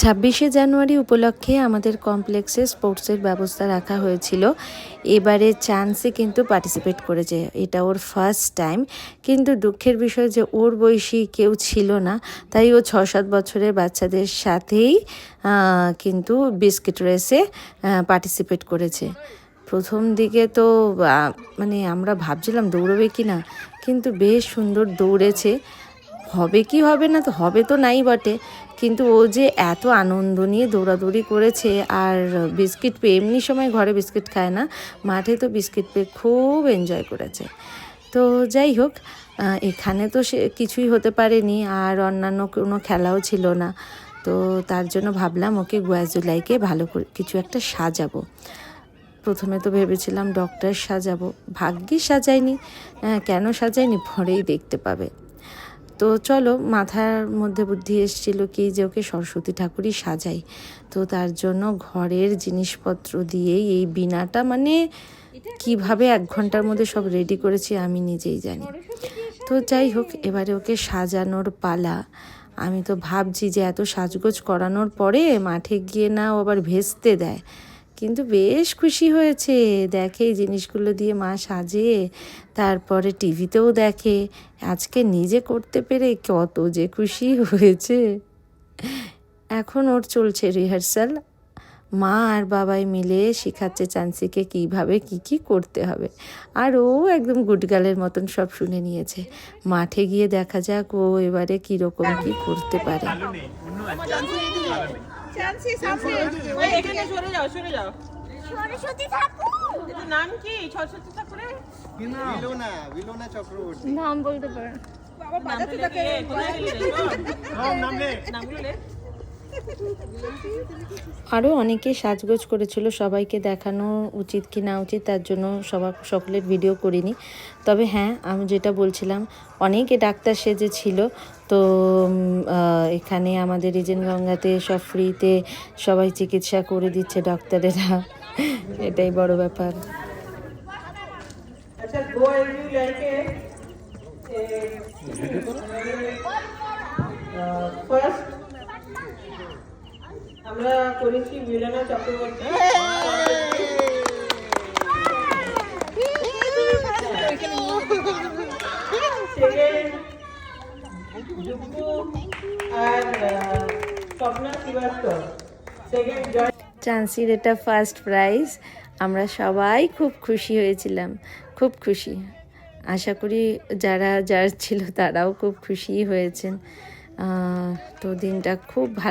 26শে জানুয়ারি উপলক্ষে আমাদের কমপ্লেক্সে স্পোর্টসের ব্যবস্থা রাখা হয়েছিল। এবারে চান্সে কিন্তু পার্টিসিপেট করেছে, এটা ওর ফার্স্ট টাইম। কিন্তু দুঃখের বিষয় যে ওর বয়সী কেউ ছিল না, তাই ও 6-7 বছরের বাচ্চাদের সাথেই কিন্তু বিস্কিট রেসে পার্টিসিপেট করেছে। প্রথম দিকে তো মানে আমরা ভাবছিলাম দৌড়বে কি না, কিন্তু বেশ সুন্দর দৌড়েছে। হবে কি হবে না, তো হবে তো নাই বটে, কিন্তু ও যে এত আনন্দ নিয়ে দৌড়াদৌড়ি করেছে। আর বিস্কিট পেয়ে, এমনি সময় ঘরে বিস্কিট খায় না, মাঠে তো বিস্কিট পেয়ে খুব এনজয় করেছে। তো যাই হোক, এখানে তো সে কিছুই হতে পারেনি, আর অন্যান্য কোনো খেলাও ছিল না। তো তার জন্য ভাবলাম ওকে গোয়াজুলাইকে ভালো করে কিছু একটা সাজাবো। প্রথমে তো ভেবেছিলাম ডক্টর সাজাবো, ভাগ্যিস সাজাইনি। কেন সাজাইনি পরেই দেখতে পাবে। তো চলো, মাথার মধ্যে বুদ্ধি এসেছিল কি যে ওকে সরস্বতী ঠাকুরই সাজাই। তো তার জন্য ঘরের জিনিসপত্র দিয়েই এই বিনাটা মানে কিভাবে 1 ঘন্টার মধ্যে সব রেডি করেছি আমি নিজেই জানি। তো যাই হোক, এবারে ওকে সাজানোর পালা। আমি তো ভাবছি যে এত সাজগোজ করানোর পরে মাঠে গিয়ে না ও আবার ভেস্তে দেয়, কিন্তু বেশ খুশি হয়েছে। দেখে এই জিনিসগুলো দিয়ে মা সাজে, তারপরে টিভিতেও দেখে, আজকে নিজে করতে পেরে কত যে খুশি হয়েছে। এখন ওর চলছে রিহার্সাল, মা আর বাবাই মিলে শেখাচ্ছে চান্সিকে কীভাবে কী করতে হবে। আর ও একদম গুডগার্লের মতন সব শুনে নিয়েছে। মাঠে গিয়ে দেখা যাক ও এবারে কীরকম কী করতে পারে। সরস্বতী ঠাকুর নাম কি? সরস্বতী ঠাকুরের বিলোনা চক্রবর্তী নাম বলতে পারে। বাবা বাজাতে থাকে নাম লে। আরও অনেকে সাজগোজ করেছিল, সবাইকে দেখানো উচিত কি না উচিত তার জন্য সকলের ভিডিও করিনি। তবে হ্যাঁ, আমি যেটা বলছিলাম, অনেকে ডাক্তার সেজেছিল। তো এখানে আমাদের রিজেন্ট গঙ্গাতে সব ফ্রিতে সবাই চিকিৎসা করে দিচ্ছে ডাক্তারেরা, এটাই বড় ব্যাপার। আমরা করেছি মিলনা চক্রবর্তী, আর স্বপ্না শ্রীবাস্তব সেকেন্ড। চান্সির এটা ফার্স্ট প্রাইজ। আমরা সবাই খুব খুশি হয়েছিলাম, খুব খুশি। আশা করি যারা ছিল তারাও খুব খুশি হয়েছেন। তো দিনটা খুব ভালো।